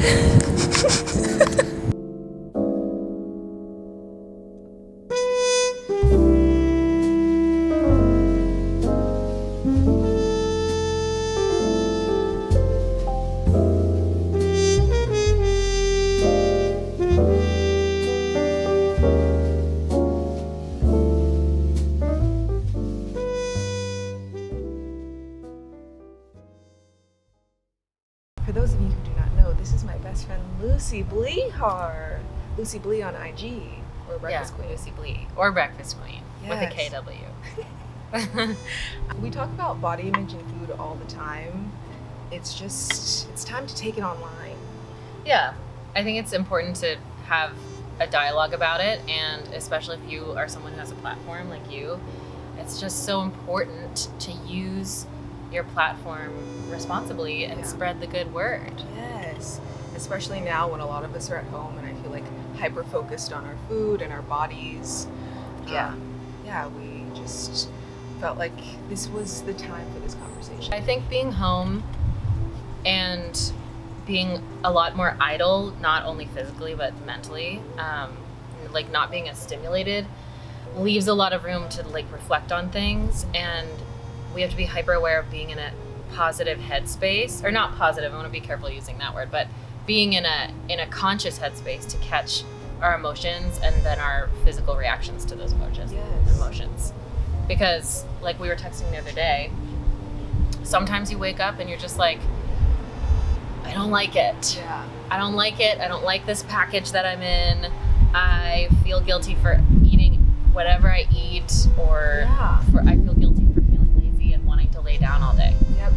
For those of you who do not know, this is my best friend Lucy Bleehar. Lucy Blee on IG, or Breakfast Queen. Lucy Blee, or Breakfast Queen, with a KW. We talk about body image and food all the time. It's time to take it online. Yeah, I think it's important to have a dialogue about it, and especially if you are someone who has a platform like you, it's just so important to use your platform responsibly and spread the good word. Yes, especially now when a lot of us are at home and I feel like hyper focused on our food and our bodies. We just felt like this was the time for this conversation. I think being home and being a lot more idle, not only physically but mentally, like not being as stimulated, leaves a lot of room to like reflect on things, and we have to be hyper aware of being in a positive headspace, or not positive, I want to be careful using that word, but being in a conscious headspace to catch our emotions and then our physical reactions to those emotions. Because like we were texting the other day, sometimes you wake up and you're just like, I don't like it. Yeah. I don't like it. I don't like this package that I'm in. I feel guilty for eating whatever I eat, or I feel guilty for feeling lazy and wanting to lay down all day. Yep.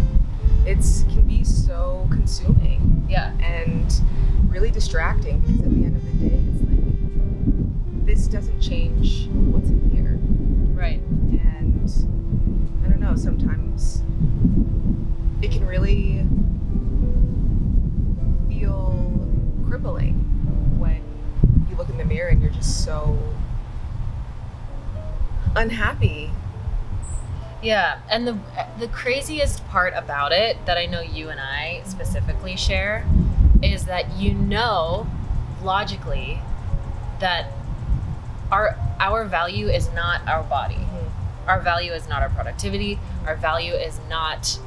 It can be so consuming. Yeah. And really distracting, because at the end of the day, it's like, this doesn't change what's in here. Right. And I don't know, sometimes it can really feel crippling when you look in the mirror and you're just so unhappy. Yeah, and the craziest part about it that I know you and I specifically share is that logically that our value is not our body. Mm-hmm. Our value is not our productivity. Our value is not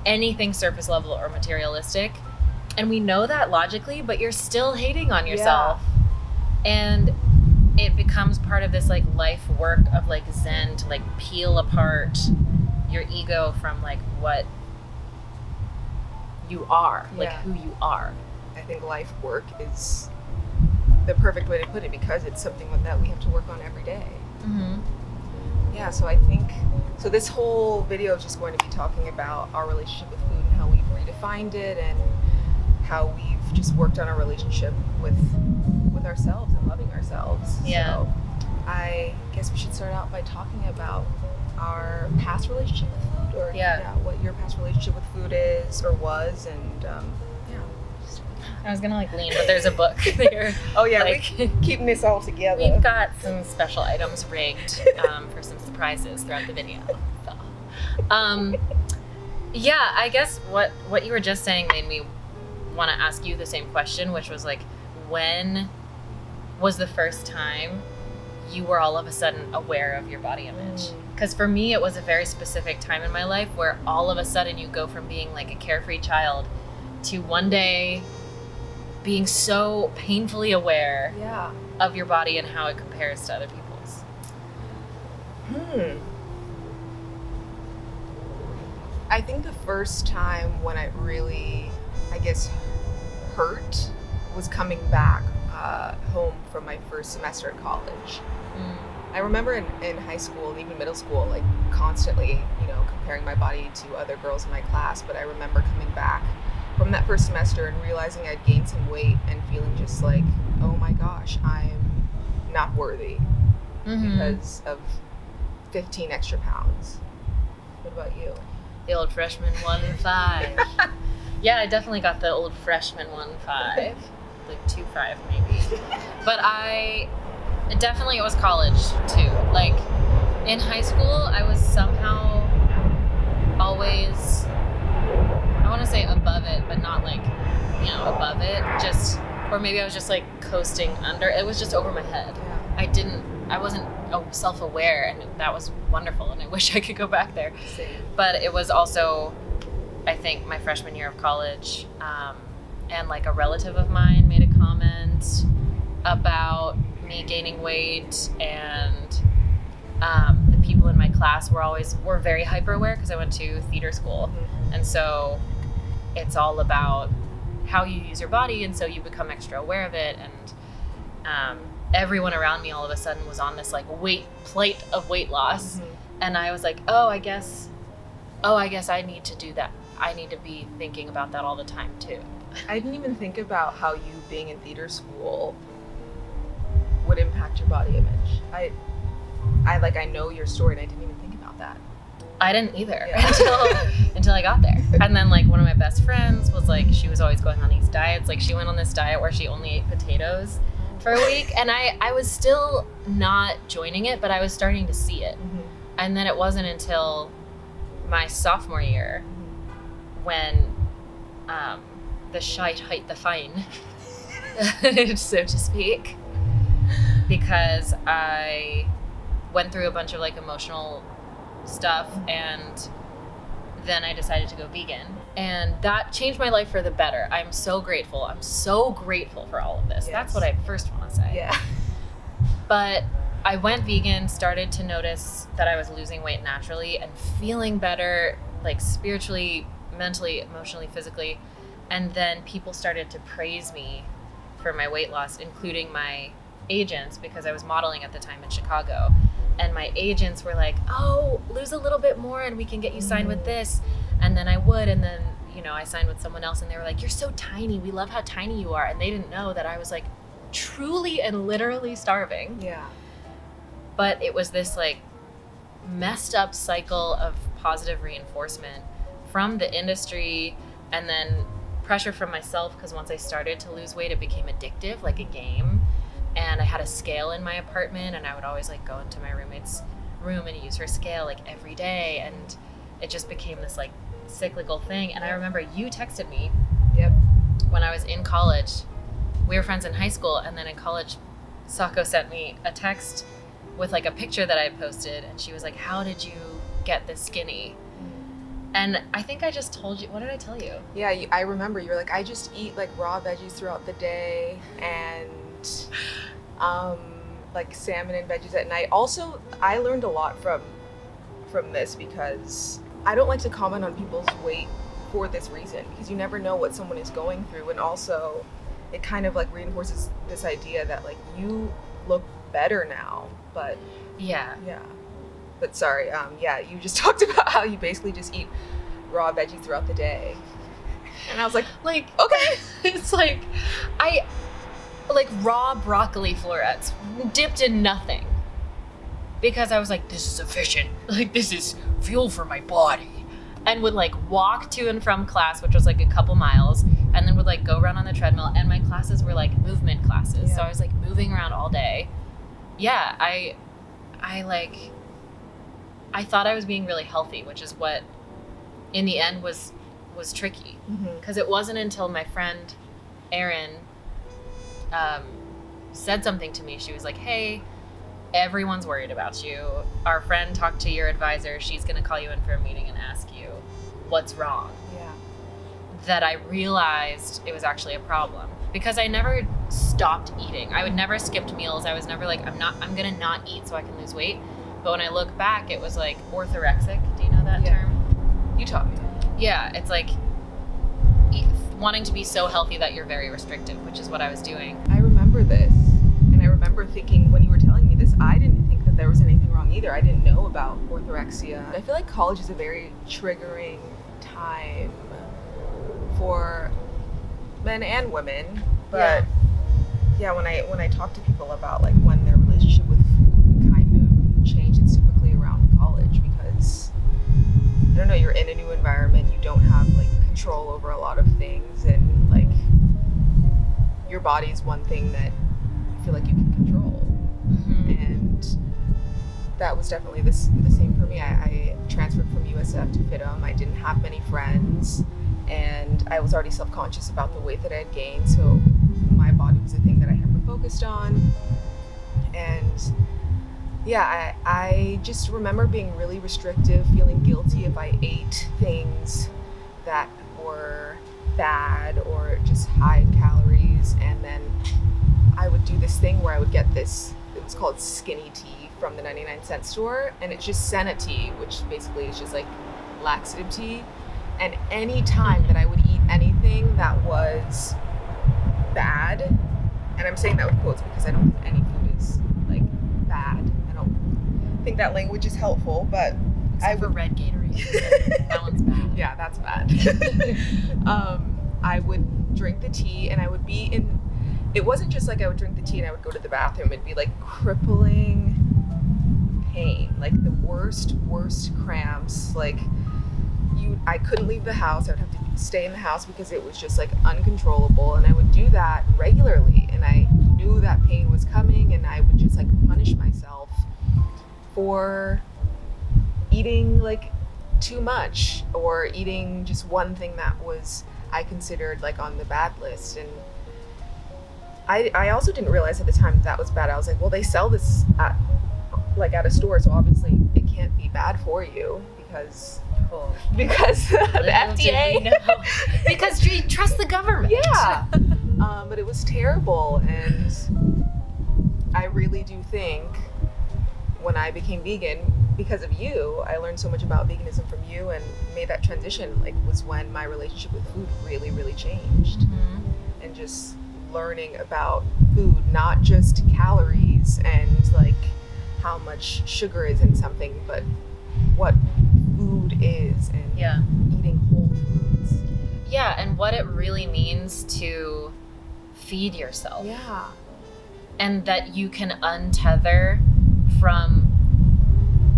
anything surface level or materialistic. And we know that logically, but you're still hating on yourself. Yeah. And it becomes part of this like life work of like Zen to like peel apart your ego from like what you are, like who you are. I think life work is the perfect way to put it, because it's something that we have to work on every day. Mm-hmm. Yeah, so I think, this whole video is just going to be talking about our relationship with food and how we've redefined it, and how we've just worked on our relationship with ourselves and loving ourselves. Yeah. So I guess we should start out by talking about our past relationship with food, or what your past relationship with food is or was, and I was gonna like lean, but there's a book there. Oh yeah, like, we're keeping this all together. We've got some special items rigged for some surprises throughout the video. So. I guess what you were just saying made me want to ask you the same question, which was like, when was the first time you were all of a sudden aware of your body image? Because for me, it was a very specific time in my life where all of a sudden you go from being like a carefree child to one day being so painfully aware of your body and how it compares to other people's. I think the first time when it really, I guess, hurt was coming back home from my first semester at college. I remember in high school and even middle school, like constantly, comparing my body to other girls in my class. But I remember coming back from that first semester and realizing I'd gained some weight and feeling just like, oh my gosh, I'm not worthy because of 15 extra pounds. What about you? The old freshman 1.5. Yeah, I definitely got the old freshman 1.5. Like 2.5 maybe. But it was college too. Like in high school, I was somehow always, I want to say above it, but not like, above it, just, or maybe I was just like coasting under. It was just over my head. Yeah. I wasn't self-aware, and that was wonderful, and I wish I could go back there. Same. But it was also, I think, my freshman year of college, and like a relative of mine made a comment about me gaining weight, and the people in my class were very hyper aware because I went to theater school. Mm-hmm. And so it's all about how you use your body, and so you become extra aware of it. And everyone around me all of a sudden was on this like plate of weight loss. Mm-hmm. And I was like, I guess I need to do that. I need to be thinking about that all the time too. I didn't even think about how you being in theater school would impact your body image. I know your story, and I didn't even think about that. I didn't either until I got there. And then like one of my best friends was like, she was always going on these diets. Like she went on this diet where she only ate potatoes for a week, and I was still not joining it, but I was starting to see it. Mm-hmm. And then it wasn't until my sophomore year when the shite hit the fine, so to speak, because I went through a bunch of like emotional stuff, and then I decided to go vegan, and that changed my life for the better. I'm so grateful for all of this. Yes. That's what I first want to say. Yeah. But I went vegan, started to notice that I was losing weight naturally and feeling better, like spiritually, mentally, emotionally, physically. And then people started to praise me for my weight loss, including my agents, because I was modeling at the time in Chicago. And my agents were like, oh, lose a little bit more and we can get you signed with this. And then I would. And then, I signed with someone else, and they were like, you're so tiny. We love how tiny you are. And they didn't know that I was like truly and literally starving. Yeah. But it was this like messed up cycle of positive reinforcement from the industry, and then pressure from myself, because once I started to lose weight, it became addictive, like a game. And I had a scale in my apartment, and I would always like go into my roommate's room and use her scale like every day, and it just became this like cyclical thing. And I remember you texted me when I was in college. We were friends in high school, and then in college, Misako sent me a text with like a picture that I had posted, and she was like, how did you get this skinny? And I think I just told you, what did I tell you? Yeah, I remember you were like, I just eat like raw veggies throughout the day, and like salmon and veggies at night. Also, I learned a lot from this, because I don't like to comment on people's weight for this reason, because you never know what someone is going through. And also it kind of like reinforces this idea that like you look better now, but yeah. But sorry, you just talked about how you basically just eat raw veggies throughout the day. And I was like, okay. It's like, I like raw broccoli florets dipped in nothing, because I was like, this is efficient. Like, this is fuel for my body. And would like walk to and from class, which was like a couple miles, and then would like go run on the treadmill. And my classes were like movement classes. Yeah. So I was like moving around all day. Yeah, I thought I was being really healthy, which is what in the end was tricky. Because it wasn't until my friend Erin said something to me. She was like, hey, everyone's worried about you. Our friend talked to your advisor. She's going to call you in for a meeting and ask you what's wrong. Yeah. That I realized it was actually a problem, because I never stopped eating. I would never skipped meals. I was never like, I'm going to not eat so I can lose weight. But when I look back, it was like orthorexic. Do you know that term? You taught me. Yeah. It's like wanting to be so healthy that you're very restrictive, which is what I was doing. I remember this, and I remember thinking when you were telling me this, I didn't think that there was anything wrong either. I didn't know about orthorexia. I feel like college is a very triggering time for men and women, but when I talk to people about like when their relationship with food kind of changed, it's typically around college, because I don't know, you're in a new environment, you don't have like control over a lot of things, and like your body's one thing that you feel like you can control. And that was definitely the same for me. I transferred from USF to FITM. I didn't have many friends, and I was already self-conscious about the weight that I had gained, so my body was the thing that I hyper-focused on. And yeah, I just remember being really restrictive, feeling guilty if I ate things that were bad or just high in calories. And then I would do this thing where I would get this, it was called skinny tea from the 99-cent store, and it's just senna tea, which basically is just like laxative tea. And any time that I would eat anything that was bad, and I'm saying that with quotes because I don't think any food is like bad. I don't think that language is helpful, but Except for red Gatorade. That one's bad. Yeah, that's bad. I would drink the tea, and I would be in, it wasn't just like I would drink the tea and I would go to the bathroom. It'd be like crippling pain, like the worst cramps. Like I couldn't leave the house. I would have to stay in the house because it was just like uncontrollable. And I would do that regularly, and I knew that pain was coming, and I would just like punish myself for eating like too much, or eating just one thing that was I considered like on the bad list. And I also didn't realize at the time that was bad. I was like, well, they sell this at a store, so obviously it can't be bad for you because the FDA. Because you trust the government. Yeah. But it was terrible, and I really do think when I became vegan, because of you, I learned so much about veganism from you and made that transition, like was when my relationship with food really, really changed. Mm-hmm. And just learning about food, not just calories and like how much sugar is in something, but what food is, and eating whole foods. Yeah, and what it really means to feed yourself. Yeah. And that you can untether from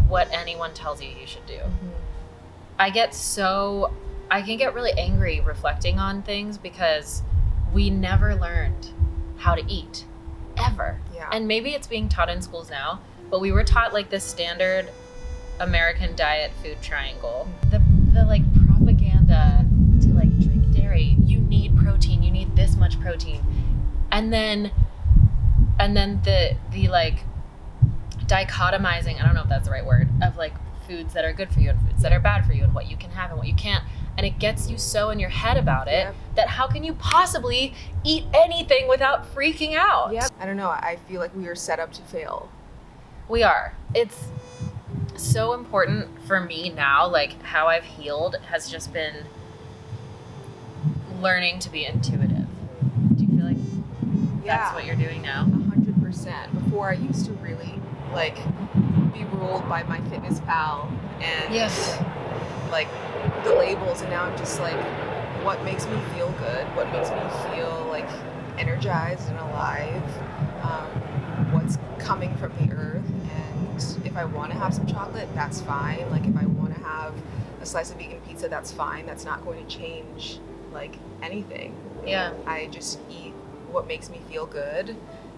what anyone tells you you should do. Mm-hmm. I can get really angry reflecting on things because we never learned how to eat, ever. Yeah. And maybe it's being taught in schools now, but we were taught like this standard American diet food triangle. The like propaganda to like drink dairy, you need protein, you need this much protein. And then the like dichotomizing, I don't know if that's the right word, of like foods that are good for you and foods that are bad for you and what you can have and what you can't. And it gets you so in your head about it that how can you possibly eat anything without freaking out? Yep. I don't know. I feel like we are set up to fail. We are. It's so important for me now, like how I've healed has just been learning to be intuitive. Do you feel like that's what you're doing now? 100%. Before I used to really like be ruled by my fitness pal and like the labels, and now I'm just like, what makes me feel good? What makes me feel like energized and alive? What's coming from the earth? And if I want to have some chocolate, that's fine. Like if I want to have a slice of vegan pizza, that's fine. That's not going to change like anything. Yeah. I just eat what makes me feel good,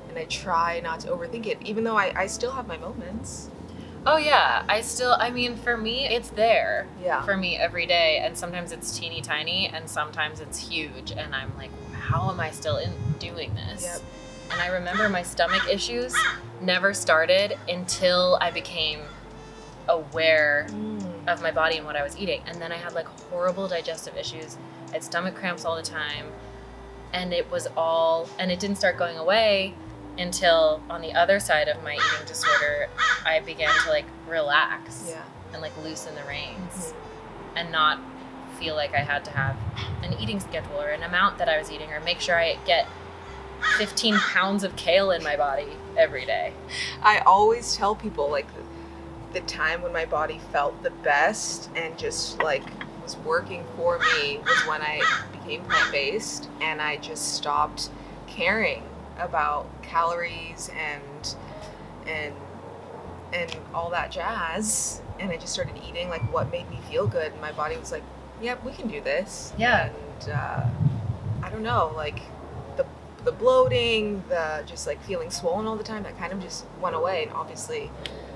and I try not to overthink it, even though I still have my moments. Oh yeah, I mean, for me, it's there for me every day, and sometimes it's teeny tiny, and sometimes it's huge, and I'm like, how am I still doing this? Yep. And I remember my stomach issues never started until I became aware of my body and what I was eating, and then I had like horrible digestive issues. I had stomach cramps all the time, and it didn't start going away until on the other side of my eating disorder, I began to like relax and like loosen the reins and not feel like I had to have an eating schedule or an amount that I was eating, or make sure I get 15 pounds of kale in my body every day. I always tell people like the time when my body felt the best and just like was working for me was when I became plant-based, and I just stopped caring about calories and all that jazz, and I just started eating like what made me feel good, and my body was like, yep, we can do this. And I don't know, like the bloating, the just like feeling swollen all the time, that kind of just went away. And obviously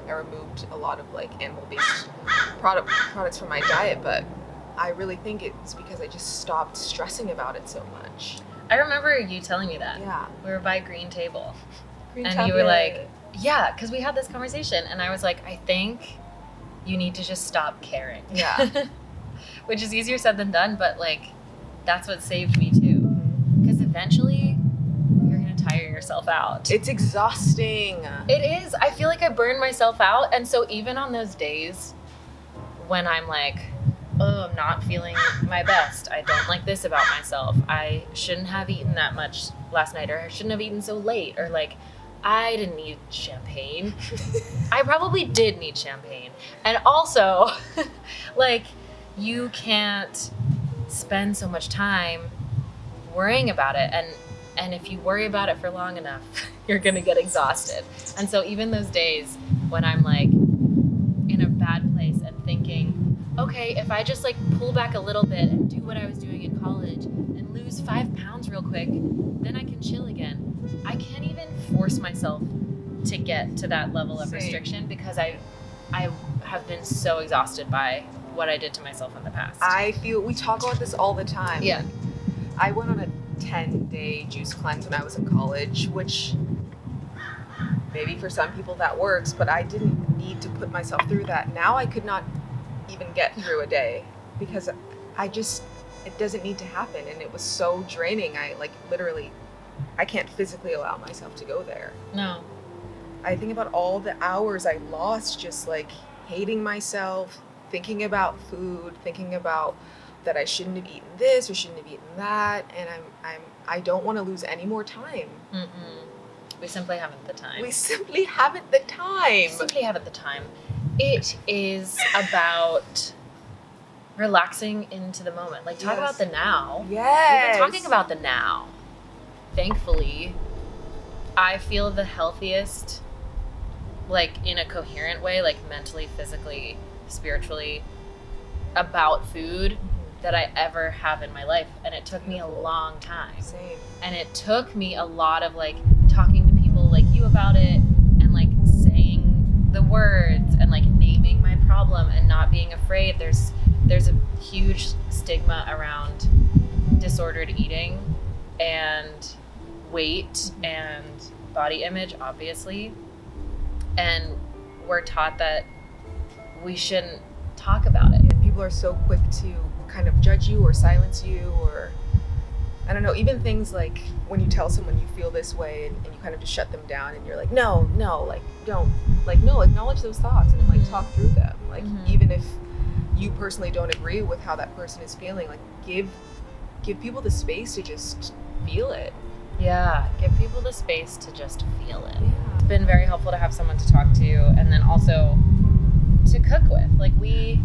I removed a lot of like animal-based products from my diet, but I really think it's because I just stopped stressing about it so much. I remember you telling me that. Yeah. We were by Green Table. Green And tab, you were yeah. like, yeah, because we had this conversation. And I was like, I think you need to just stop caring. Yeah. Which is easier said than done, but like, that's what saved me too. Because eventually, you're going to tire yourself out. It's exhausting. It is. I feel like I burn myself out. And so even on those days when I'm like, oh, I'm not feeling my best. I don't like this about myself. I shouldn't have eaten that much last night, or I shouldn't have eaten so late, or like, I didn't need champagne. I probably did need champagne. And also, like, you can't spend so much time worrying about it. And if you worry about it for long enough, you're going to get exhausted. And so even those days when I'm like in a bad place and thinking, okay, if I just like pull back a little bit and do what I was doing in college and lose 5 pounds real quick, then I can chill again. I can't even force myself to get to that level of restriction because I have been so exhausted by what I did to myself in the past. We talk about this all the time. Yeah. I went on a 10-day juice cleanse when I was in college, which maybe for some people that works, but I didn't need to put myself through that. Now I could not even get through a day because it doesn't need to happen. And it was so draining. I can't physically allow myself to go there. No. I think about all the hours I lost just like hating myself, thinking about food, thinking about that I shouldn't have eaten this or shouldn't have eaten that, and I don't want to lose any more time. We simply haven't the time. We simply haven't the time. It is about relaxing into the moment. Like, talk about the now. Yes. We've been talking about the now. Thankfully, I feel the healthiest, like, in a coherent way, like, mentally, physically, spiritually, about food that I ever have in my life. And it took me a long time. Same. And it took me a lot of, like, talking to people like you about it and, like, saying the words and, like, naming my problem and not being afraid. There's a huge stigma around disordered eating and weight and body image, obviously. And we're taught that we shouldn't talk about it. Yeah, people are so quick to kind of judge you or silence you, or I don't know, even things like when you tell someone you feel this way and you kind of just shut them down and you're like, no, like, don't, like, no, acknowledge those thoughts and like talk through them. Like, even if you personally don't agree with how that person is feeling, like, give people the space to just feel it. Yeah, give people the space to just feel it. Yeah. It's been very helpful to have someone to talk to and then also to cook with. Like, we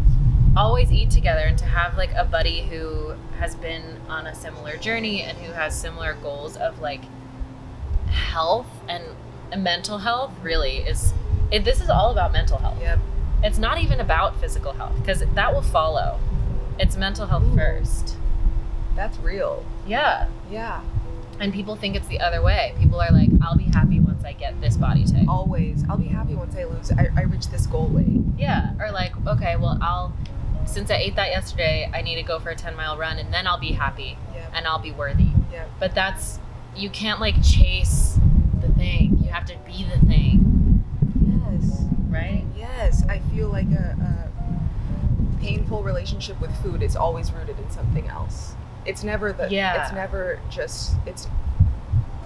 always eat together, and to have like a buddy who has been on a similar journey and who has similar goals of like health and mental health really is this is all about mental health. Yep. It's not even about physical health because that will follow. It's mental health first. That's real. Yeah. And people think it's the other way. People are like, I'll be happy once I get this body type. Always. I'll be happy once I reach this goal weight. Yeah. Or like, okay, well, since I ate that yesterday, I need to go for a 10-mile run and then I'll be happy and I'll be worthy. Yep. But you can't like chase the thing. You have to be the thing. Yes. Right? Yes. I feel like a painful relationship with food is always rooted in something else. It's never it's never just, it's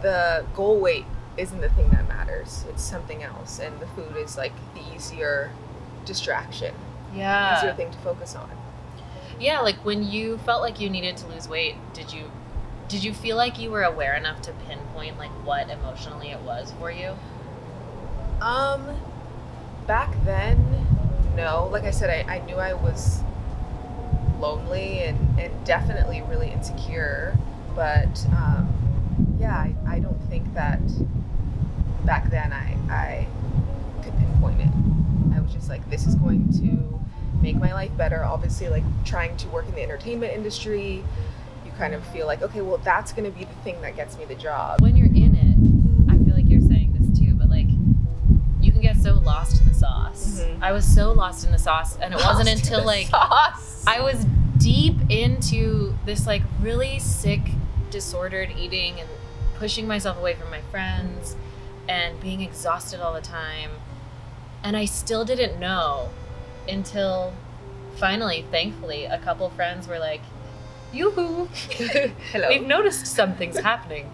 the goal weight isn't the thing that matters. It's something else. And the food is like the easier distraction. Yeah. Easier thing to focus on. Yeah. Like when you felt like you needed to lose weight, did you feel like you were aware enough to pinpoint like what emotionally it was for you? Back then, no. Like I said, I knew I was lonely and definitely really insecure, but I don't think that back then I could pinpoint it. I was just like, this is going to make my life better. Obviously, like trying to work in the entertainment industry, you kind of feel like, okay, well, that's going to be the thing that gets me the job. When you're in it, I feel like you're saying this too, but like you can get so lost in the sauce. I was so lost in the sauce, and it wasn't until like I was deep into this like really sick, disordered eating and pushing myself away from my friends and being exhausted all the time. And I still didn't know until finally, thankfully, a couple friends were like, yoo-hoo, Hello. we've noticed something's happening.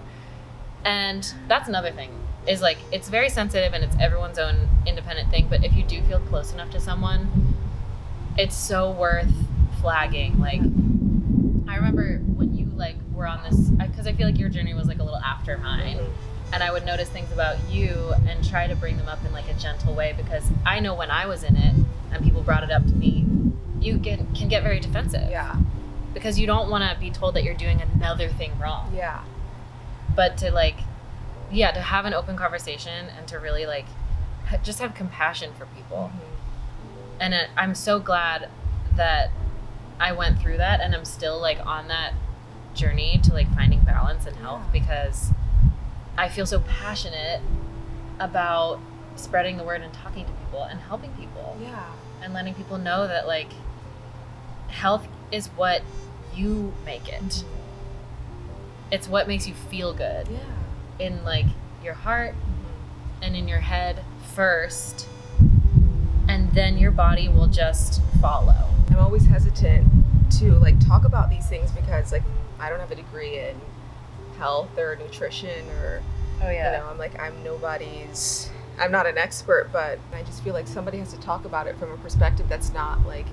And that's another thing, is like, it's very sensitive and it's everyone's own independent thing. But if you do feel close enough to someone, it's so worth flagging. Like, I remember when you like were on this, because I feel like your journey was like a little after mine. And I would notice things about you and try to bring them up in like a gentle way, because I know when I was in it and people brought it up to me, you can get very defensive. Yeah. Because you don't want to be told that you're doing another thing wrong. Yeah. But to like, yeah, to have an open conversation and to really like just have compassion for people. And I'm so glad that I went through that, and I'm still like on that journey to like finding balance and health, because I feel so passionate about spreading the word and talking to people and helping people. Yeah. And letting people know that like health is what you make it. It's what makes you feel good. Yeah. In like your heart and in your head first, and then your body will just follow. I'm always hesitant to like talk about these things because like I don't have a degree in health or nutrition or you know, I'm like I'm not an expert, but I just feel like somebody has to talk about it from a perspective that's not like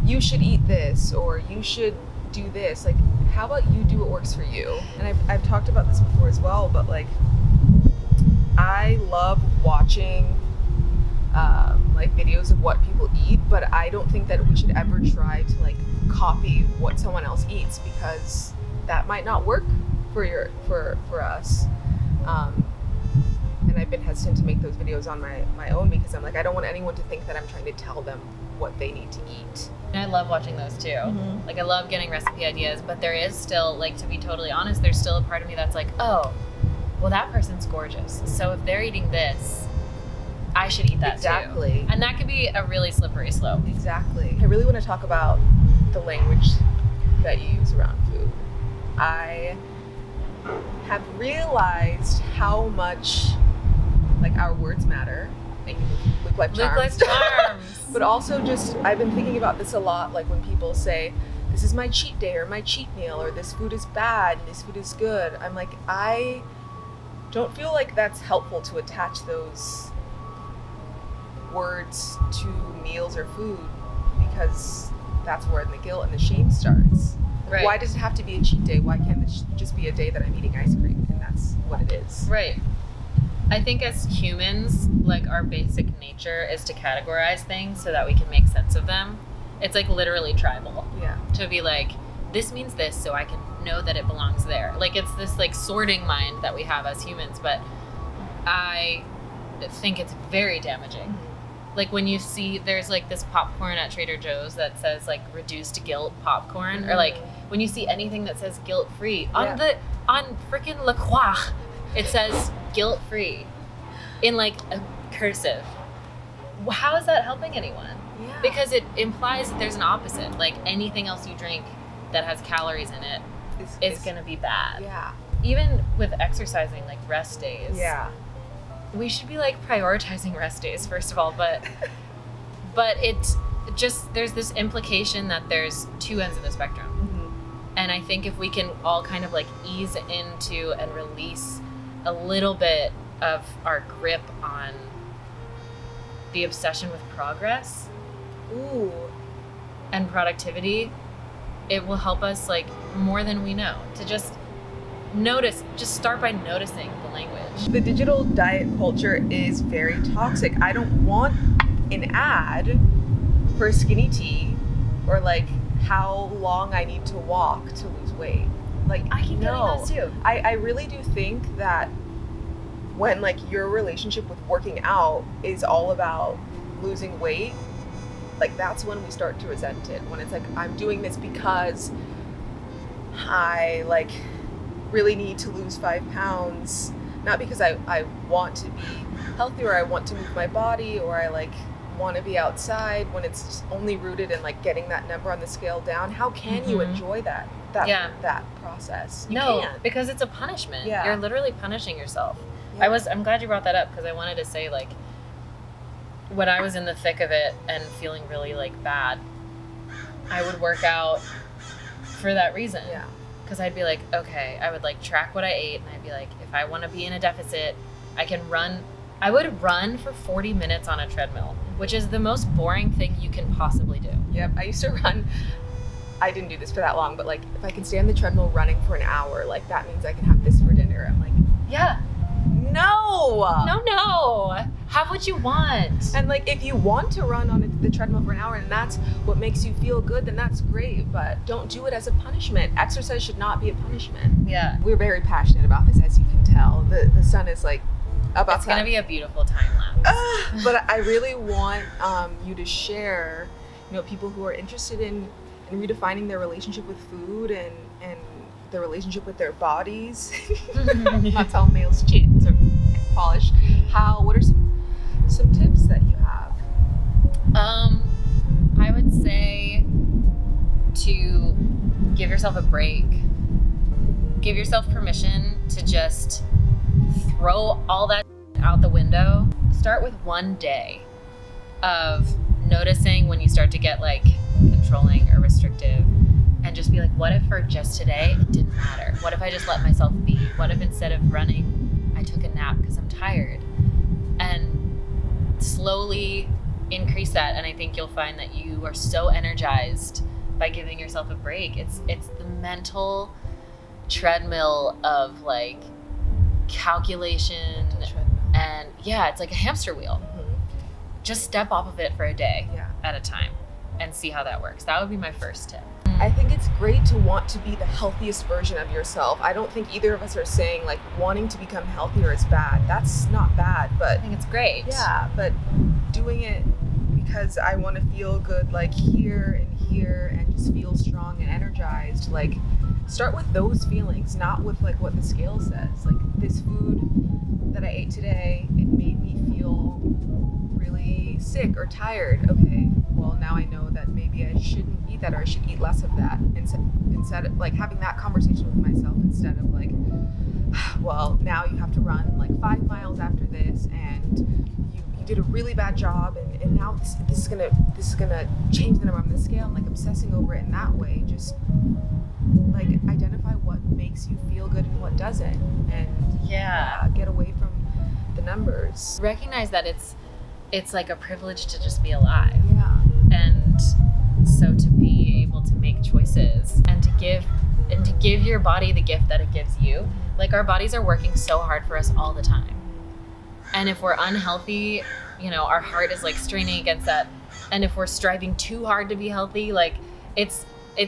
you should eat this or you should do this. Like, how about you do what works for you? And I've talked about this before as well, but like I love watching like videos of what people eat, but I don't think that we should ever try to like copy what someone else eats, because that might not work for us. And I've been hesitant to make those videos on my own, because I'm like, I don't want anyone to think that I'm trying to tell them what they need to eat. And I love watching those too. Like I love getting recipe ideas, but there is still, like, to be totally honest, there's still a part of me that's like, oh, well, that person's gorgeous, so if they're eating this, I should eat that Exactly. too. And that could be a really slippery slope. Exactly. I really want to talk about the language that you use around food. I have realized how much like our words matter. Thank you, Luke Life Charms. Luke Life Charms. But also just, I've been thinking about this a lot, like when people say, this is my cheat day or my cheat meal, or this food is bad and this food is good. I'm like, I don't feel like that's helpful to attach those words to meals or food, because that's where the guilt and the shame starts. Right. Why does it have to be a cheat day? Why can't this just be a day that I'm eating ice cream and that's what it is? Right. I think as humans, like our basic nature is to categorize things so that we can make sense of them. It's like literally tribal. Yeah. To be like, this means this, so I can know that it belongs there. Like it's this like sorting mind that we have as humans, but I think it's very damaging. Like when you see there's like this popcorn at Trader Joe's that says like reduced guilt popcorn, or like when you see anything that says guilt free on freaking La Croix, it says guilt free in like a cursive. How is that helping anyone? Yeah. Because it implies that there's an opposite. Like anything else you drink that has calories in it is going to be bad. Yeah. Even with exercising, like rest days. Yeah. We should be like prioritizing rest days first of all, but it's just, there's this implication that there's two ends of the spectrum. And I think if we can all kind of like ease into and release a little bit of our grip on the obsession with progress and productivity, it will help us like more than we know to just start by noticing the language. The digital diet culture is very toxic. I don't want an ad for skinny tea or like how long I need to walk to lose weight. Like, I keep getting those too. I really do think that when like your relationship with working out is all about losing weight, like that's when we start to resent it. When it's like, I'm doing this because I like really need to lose 5 pounds, not because I want to be healthy or I want to move my body or I like want to be outside, when it's only rooted in like getting that number on the scale down, how can you enjoy that process? You can't. Because it's a punishment. Yeah. You're literally punishing yourself. Yeah. I'm glad you brought that up, because I wanted to say, like, when I was in the thick of it and feeling really like bad, I would work out for that reason. Yeah. Because I'd be like, okay, I would like track what I ate, and I'd be like, if I want to be in a deficit, I can run. I would run for 40 minutes on a treadmill, which is the most boring thing you can possibly do. Yep. I used to run. I didn't do this for that long, but like if I can stay on the treadmill running for an hour, like that means I can have this for dinner. I'm like, yeah. No. Have what you want. And like if you want to run on the treadmill for an hour and that's what makes you feel good, then that's great. But don't do it as a punishment. Exercise should not be a punishment. Yeah. We're very passionate about this, as you can tell. The sun is like up outside. It's going to be a beautiful time lapse. But I really want you to share, people who are interested in redefining their relationship with food and their relationship with their bodies. That's how males cheat or polish. What are some tips that you have? I would say to give yourself a break. Give yourself permission to just throw all that out the window. Start with one day of noticing when you start to get like controlling or restrictive, and just be like, what if for just today it didn't matter? What if I just let myself be? What if instead of running, I took a nap because I'm tired? And slowly increase that, and I think you'll find that you are so energized by giving yourself a break. It's the mental treadmill of like calculation, and it's like a hamster wheel. Just step off of it for a day at a time and see how that works. That would be my first tip. I think it's great to want to be the healthiest version of yourself. I don't think either of us are saying like wanting to become healthier is bad. That's not bad, but I think it's great. Yeah, but doing it because I want to feel good like here and just feel strong and energized. Like start with those feelings, not with like what the scale says. Like this food that I ate today, it made me feel really sick or tired. Okay, well now I know that maybe I shouldn't eat that, or I should eat less of that. Instead of like having that conversation with myself, instead of like, well, now you have to run like 5 miles after this, and you did a really bad job, and now this is gonna change the number on the scale, and like obsessing over it in that way. Just like identify what makes you feel good and what doesn't, and get away from the numbers. Recognize that it's like a privilege to just be alive. Yeah. And so to be able to make choices and to give your body the gift that it gives you. Like our bodies are working so hard for us all the time. And if we're unhealthy, our heart is like straining against that. And if we're striving too hard to be healthy, like it's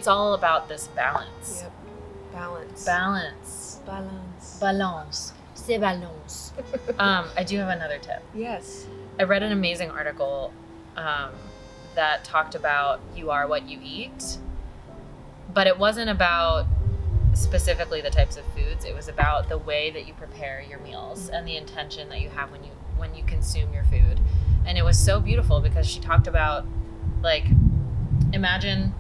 all about this balance. Yep. Balance. C'est balance. I do have another tip. Yes. I read an amazing article that talked about you are what you eat, but it wasn't about specifically the types of foods. It was about the way that you prepare your meals and the intention that you have when you consume your food. And it was so beautiful because she talked about, like, imagine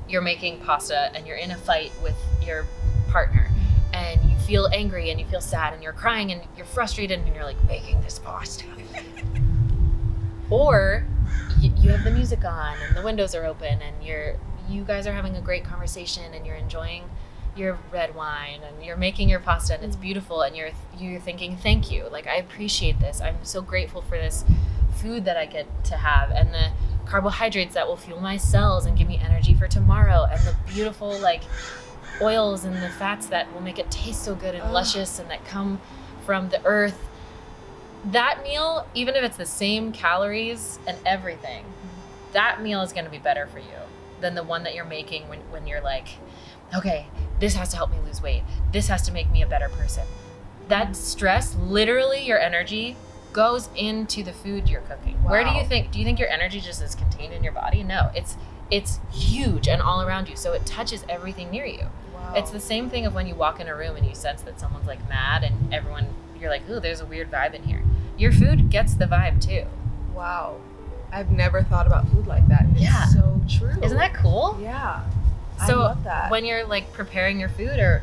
you're making pasta and you're in a fight with your partner, and you feel angry and you feel sad and you're crying and you're frustrated and you're like making this pasta. Or you have the music on and the windows are open and you guys are having a great conversation and you're enjoying your red wine and you're making your pasta and it's beautiful, and you're thinking, thank you, like I appreciate this, I'm so grateful for this food that I get to have, and the carbohydrates that will fuel my cells and give me energy for tomorrow, and the beautiful like oils and the fats that will make it taste so good and luscious and that come from the earth. That meal, even if it's the same calories and everything, that meal is going to be better for you than the one that you're making when you're like, okay, this has to help me lose weight, this has to make me a better person. That stress, literally your energy goes into the food you're cooking. Wow. Where do you think your energy just is contained in your body? No, it's huge and all around you, so it touches everything near you. Wow. It's the same thing of when you walk in a room and you sense that someone's like mad and you're like, ooh, there's a weird vibe in here. Your food gets the vibe too. Wow. I've never thought about food like that. And Yeah. It's so true. Isn't that cool? Yeah. So I love that. when you're like preparing your food, or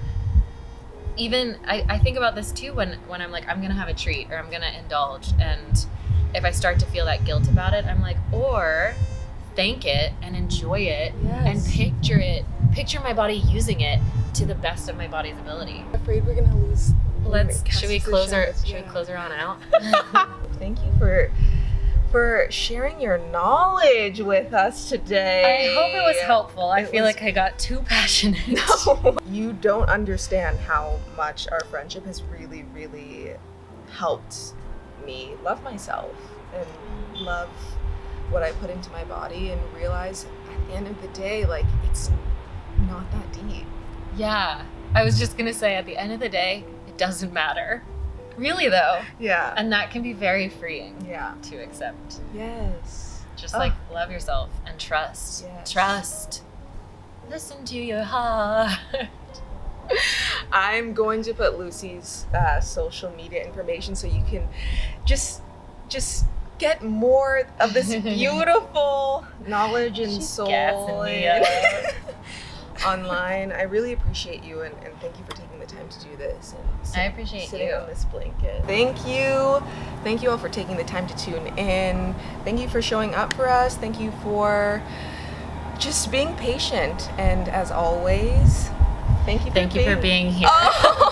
even I think about this too when I'm like, I'm gonna have a treat or I'm gonna indulge, and if I start to feel that guilt about it, I'm like, or thank it and enjoy it and picture my body using it to the best of my body's ability. I'm afraid we're gonna lose. Should we close her on out? Thank you for sharing your knowledge with us today. I hope it was helpful. I feel like I got too passionate. No. You don't understand how much our friendship has really, really helped me love myself and love what I put into my body, and realize at the end of the day, like, it's not that deep. Yeah. I was just gonna say, at the end of the day, it doesn't matter. Really though. Yeah. And that can be very freeing. Yeah. To accept. Yes. Just like love yourself and trust. Yes. Trust. Listen to your heart. I'm going to put Lucy's social media information so you can just get more of this beautiful knowledge and She's soul gassing me up. online. I really appreciate you, and thank you for taking the time to do this. And I appreciate sitting you. on this blanket. Thank you all for taking the time to tune in. Thank you for showing up for us. Thank you for just being patient, and as always, thank you for being here. Oh!